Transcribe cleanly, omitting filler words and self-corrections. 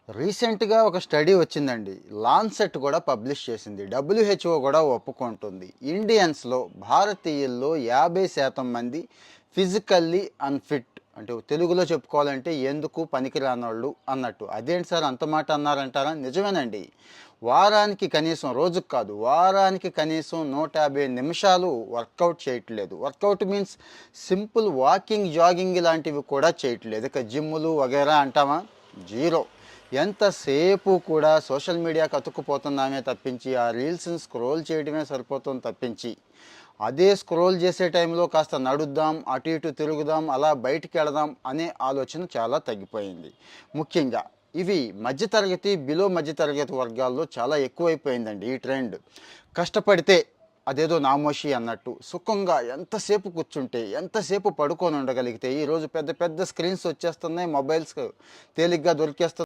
రీసెంట్‌గా ఒక స్టడీ వచ్చిందండి. లాన్సెట్ కూడా పబ్లిష్ చేసింది. డబ్ల్యూహెచ్ఓ కూడా ఒప్పుకుంటుంది. ఇండియన్స్‌లో భారతీయుల్లో 50% మంది ఫిజికల్లీ అన్‌ఫిట్. అంటే తెలుగులో చెప్పుకోవాలంటే ఎందుకు పనికిరానోళ్ళు అన్నట్టు. అదేంటి సార్ అంత మాట అన్నారంటారా? నిజమేనండి. వారానికి కనీసం రోజుకి కాదు, వారానికి కనీసం 150 నిమిషాలు వర్కౌట్ చేయట్లేదు. Workout means simple walking, jogging ఇలాంటివి కూడా చేయట్లేదు. ఇక జిమ్ములు వగైరా అంటామా? జీరో. ఎంతసేపు కూడా సోషల్ మీడియాకి అతుక్కుపోతున్నామే తప్పించి ఆ రీల్స్ని స్క్రోల్ చేయడమే సరిపోతుంది తప్పించి అదే స్క్రోల్ చేసే టైంలో కాస్త నడుద్దాం, అటు ఇటు తిరుగుదాం, అలా బయటికి వెళదాం అనే ఆలోచన చాలా తగ్గిపోయింది. ముఖ్యంగా ఇవి మధ్యతరగతి, బిలో మధ్యతరగతి వర్గాల్లో చాలా ఎక్కువైపోయిందండి ఈ ట్రెండ్. కష్టపడితే అదేదో నామోషి అన్నట్టు సుఖంగా ఎంతసేపు కూర్చుంటే, ఎంతసేపు పడుకొని ఉండగలిగితే, ఈరోజు పెద్ద పెద్ద స్క్రీన్స్ వచ్చేస్తున్నాయి, మొబైల్స్ తేలిగ్గా దొరికేస్తున్నాయి.